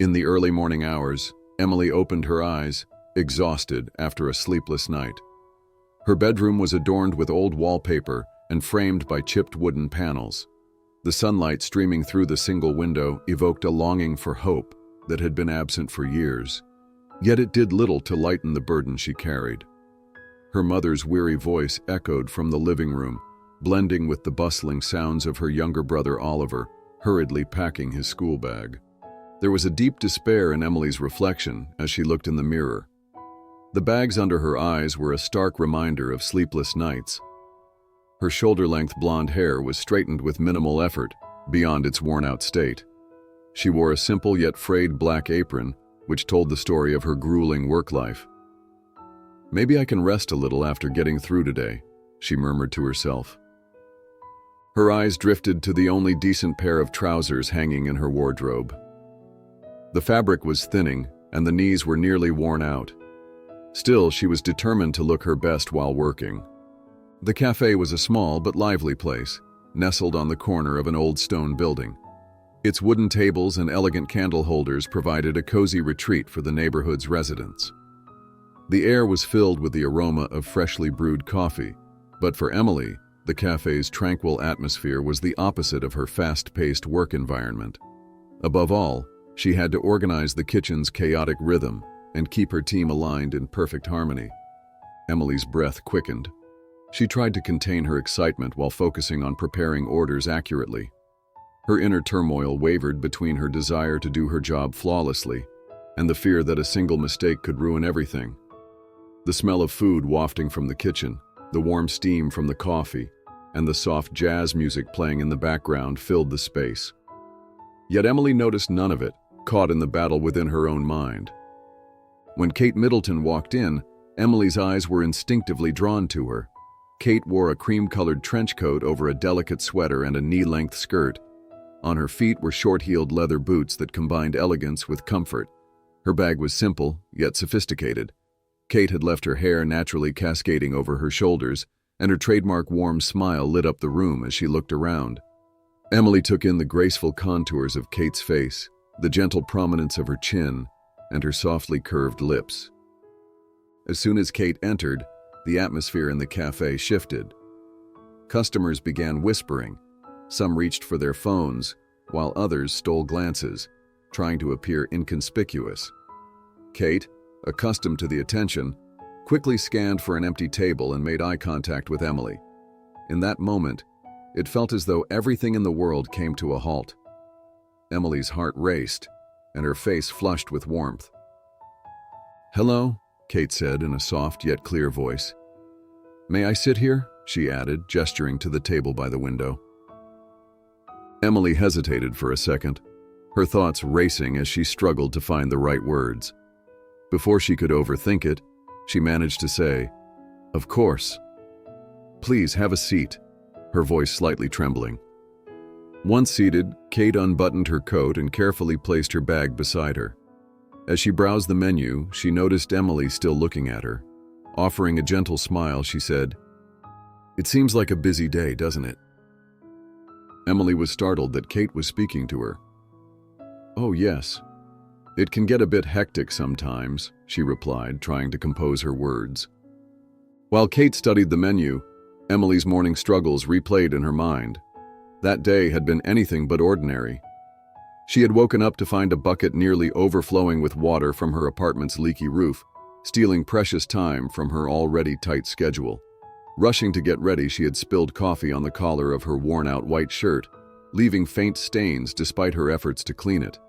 In the early morning hours, Emily opened her eyes, exhausted after a sleepless night. Her bedroom was adorned with old wallpaper and framed by chipped wooden panels. The sunlight streaming through the single window evoked a longing for hope that had been absent for years, yet it did little to lighten the burden she carried. Her mother's weary voice echoed from the living room, blending with the bustling sounds of her younger brother Oliver, hurriedly packing his school bag. There was a deep despair in Emily's reflection as she looked in the mirror. The bags under her eyes were a stark reminder of sleepless nights. Her shoulder-length blonde hair was straightened with minimal effort, beyond its worn-out state. She wore a simple yet frayed black apron, which told the story of her grueling work life. "Maybe I can rest a little after getting through today," she murmured to herself. Her eyes drifted to the only decent pair of trousers hanging in her wardrobe. The fabric was thinning, and the knees were nearly worn out. Still, she was determined to look her best while working. The café was a small but lively place, nestled on the corner of an old stone building. Its wooden tables and elegant candle holders provided a cozy retreat for the neighborhood's residents. The air was filled with the aroma of freshly brewed coffee, but for Emily, the café's tranquil atmosphere was the opposite of her fast-paced work environment. Above all, she had to organize the kitchen's chaotic rhythm and keep her team aligned in perfect harmony. Emily's breath quickened. She tried to contain her excitement while focusing on preparing orders accurately. Her inner turmoil wavered between her desire to do her job flawlessly and the fear that a single mistake could ruin everything. The smell of food wafting from the kitchen, the warm steam from the coffee, and the soft jazz music playing in the background filled the space. Yet Emily noticed none of it, caught in the battle within her own mind. When Kate Middleton walked in, Emily's eyes were instinctively drawn to her. Kate wore a cream-colored trench coat over a delicate sweater and a knee-length skirt. On her feet were short-heeled leather boots that combined elegance with comfort. Her bag was simple, yet sophisticated. Kate had left her hair naturally cascading over her shoulders, and her trademark warm smile lit up the room as she looked around. Emily took in the graceful contours of Kate's face, the gentle prominence of her chin, and her softly curved lips. As soon as Kate entered, the atmosphere in the café shifted. Customers began whispering. Some reached for their phones, while others stole glances, trying to appear inconspicuous. Kate, accustomed to the attention, quickly scanned for an empty table and made eye contact with Emily. In that moment, it felt as though everything in the world came to a halt. Emily's heart raced, and her face flushed with warmth. "Hello," Kate said in a soft yet clear voice. "May I sit here?" she added, gesturing to the table by the window. Emily hesitated for a second, her thoughts racing as she struggled to find the right words. Before she could overthink it, she managed to say, "Of course. Please have a seat," her voice slightly trembling. Once seated, Kate unbuttoned her coat and carefully placed her bag beside her. As she browsed the menu, she noticed Emily still looking at her. Offering a gentle smile, she said, "It seems like a busy day, doesn't it?" Emily was startled that Kate was speaking to her. "Oh, yes. It can get a bit hectic sometimes," she replied, trying to compose her words. While Kate studied the menu, Emily's morning struggles replayed in her mind. That day had been anything but ordinary. She had woken up to find a bucket nearly overflowing with water from her apartment's leaky roof, stealing precious time from her already tight schedule. Rushing to get ready, she had spilled coffee on the collar of her worn-out white shirt, leaving faint stains despite her efforts to clean it.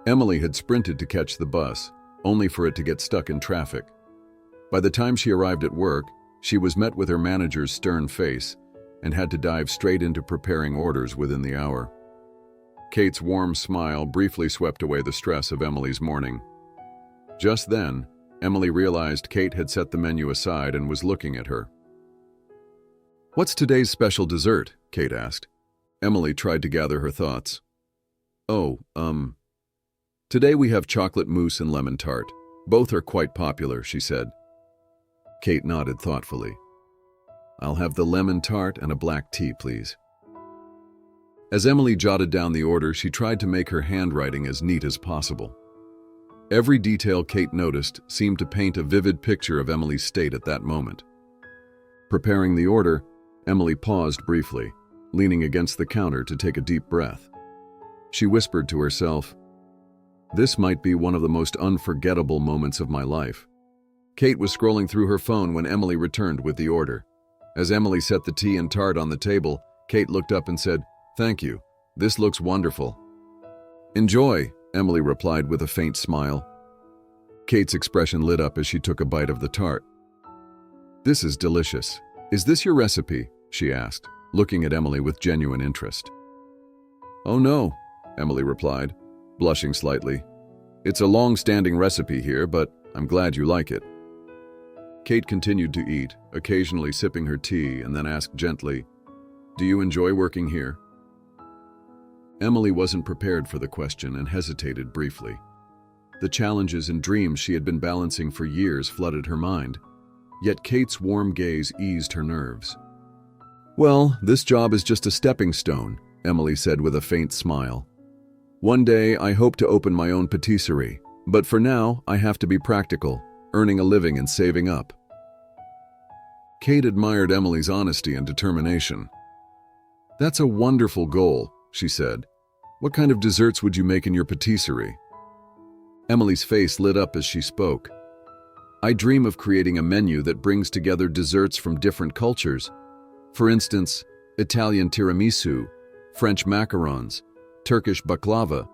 Emily had sprinted to catch the bus, only for it to get stuck in traffic. By the time she arrived at work, she was met with her manager's stern face and had to dive straight into preparing orders within the hour. Kate's warm smile briefly swept away the stress of Emily's morning. Just then, Emily realized Kate had set the menu aside and was looking at her. "What's today's special dessert?" Kate asked. Emily tried to gather her thoughts. "Oh, today we have chocolate mousse and lemon tart. Both are quite popular," she said. Kate nodded thoughtfully. "I'll have the lemon tart and a black tea, please." As Emily jotted down the order, she tried to make her handwriting as neat as possible. Every detail Kate noticed seemed to paint a vivid picture of Emily's state at that moment. Preparing the order, Emily paused briefly, leaning against the counter to take a deep breath. She whispered to herself, "This might be one of the most unforgettable moments of my life." Kate was scrolling through her phone when Emily returned with the order. As Emily set the tea and tart on the table, Kate looked up and said, "Thank you. This looks wonderful." "Enjoy," Emily replied with a faint smile. Kate's expression lit up as she took a bite of the tart. "This is delicious. Is this your recipe?" she asked, looking at Emily with genuine interest. "Oh no," Emily replied, blushing slightly. "It's a long-standing recipe here, but I'm glad you like it." Kate continued to eat, occasionally sipping her tea, and then asked gently, "Do you enjoy working here?" Emily wasn't prepared for the question and hesitated briefly. The challenges and dreams she had been balancing for years flooded her mind, yet Kate's warm gaze eased her nerves. "Well, this job is just a stepping stone," Emily said with a faint smile. "One day I hope to open my own patisserie, but for now I have to be practical, earning a living and saving up." Kate admired Emily's honesty and determination. "That's a wonderful goal," she said. "What kind of desserts would you make in your patisserie?" Emily's face lit up as she spoke. "I dream of creating a menu that brings together desserts from different cultures. For instance, Italian tiramisu, French macarons, Turkish baklava.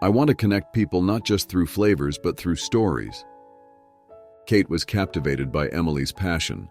I want to connect people not just through flavors but through stories." Kate was captivated by Emily's passion.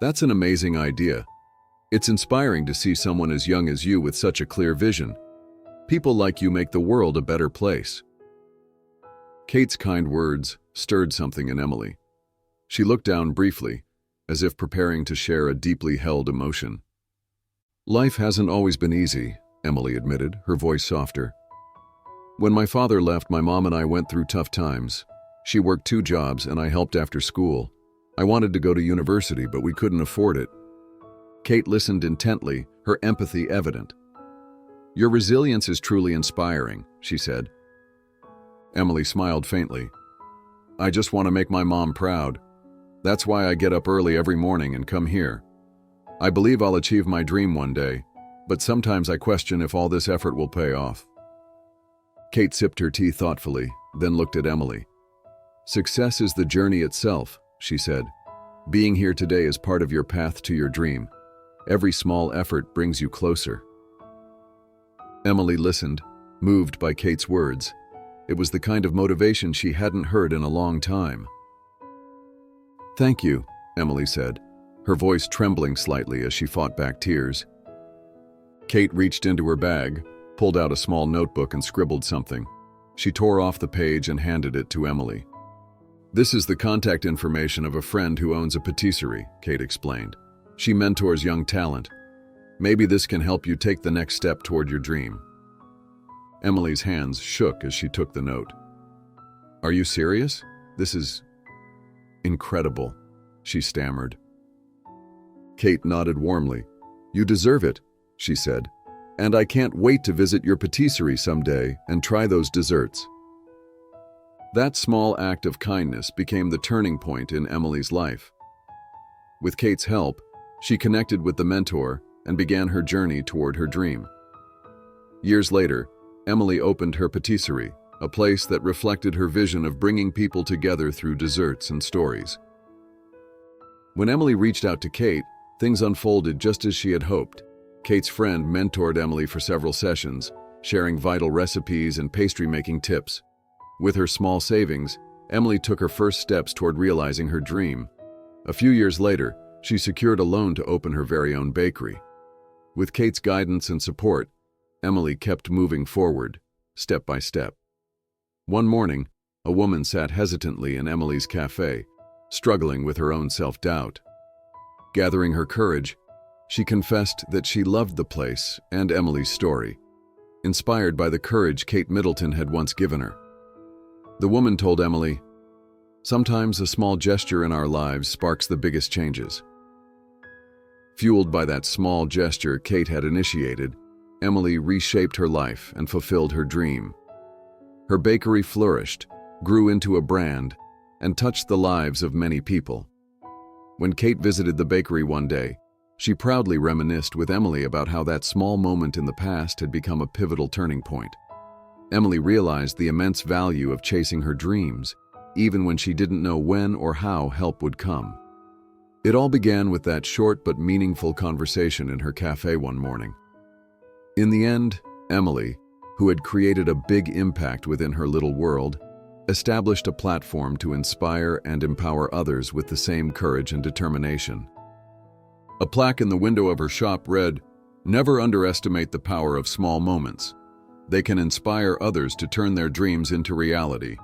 "That's an amazing idea. It's inspiring to see someone as young as you with such a clear vision. People like you make the world a better place." Kate's kind words stirred something in Emily. She looked down briefly, as if preparing to share a deeply held emotion. "Life hasn't always been easy," Emily admitted, her voice softer. "When my father left, my mom and I went through tough times. She worked 2 jobs and I helped after school. I wanted to go to university, but we couldn't afford it." Kate listened intently, her empathy evident. "Your resilience is truly inspiring," she said. Emily smiled faintly. "I just want to make my mom proud. That's why I get up early every morning and come here. I believe I'll achieve my dream one day, but sometimes I question if all this effort will pay off." Kate sipped her tea thoughtfully, then looked at Emily. "Success is the journey itself," she said. "Being here today is part of your path to your dream. Every small effort brings you closer." Emily listened, moved by Kate's words. It was the kind of motivation she hadn't heard in a long time. "Thank you," Emily said, her voice trembling slightly as she fought back tears. Kate reached into her bag, pulled out a small notebook and scribbled something. She tore off the page and handed it to Emily. "This is the contact information of a friend who owns a patisserie," Kate explained. "She mentors young talent. Maybe this can help you take the next step toward your dream." Emily's hands shook as she took the note. "Are you serious? This is incredible," she stammered. Kate nodded warmly. "You deserve it," she said, "and I can't wait to visit your patisserie someday and try those desserts." That small act of kindness became the turning point in Emily's life. With Kate's help, she connected with the mentor and began her journey toward her dream. Years later, Emily opened her patisserie, a place that reflected her vision of bringing people together through desserts and stories. When Emily reached out to Kate, things unfolded just as she had hoped. Kate's friend mentored Emily for several sessions, sharing vital recipes and pastry-making tips. With her small savings, Emily took her first steps toward realizing her dream. A few years later, she secured a loan to open her very own bakery. With Kate's guidance and support, Emily kept moving forward, step by step. One morning, a woman sat hesitantly in Emily's café, struggling with her own self-doubt. Gathering her courage, she confessed that she loved the place and Emily's story, inspired by the courage Kate Middleton had once given her. The woman told Emily, "Sometimes a small gesture in our lives sparks the biggest changes." Fueled by that small gesture Kate had initiated, Emily reshaped her life and fulfilled her dream. Her bakery flourished, grew into a brand, and touched the lives of many people. When Kate visited the bakery one day, she proudly reminisced with Emily about how that small moment in the past had become a pivotal turning point. Emily realized the immense value of chasing her dreams, even when she didn't know when or how help would come. It all began with that short but meaningful conversation in her cafe one morning. In the end, Emily, who had created a big impact within her little world, established a platform to inspire and empower others with the same courage and determination. A plaque in the window of her shop read, "Never underestimate the power of small moments. They can inspire others to turn their dreams into reality."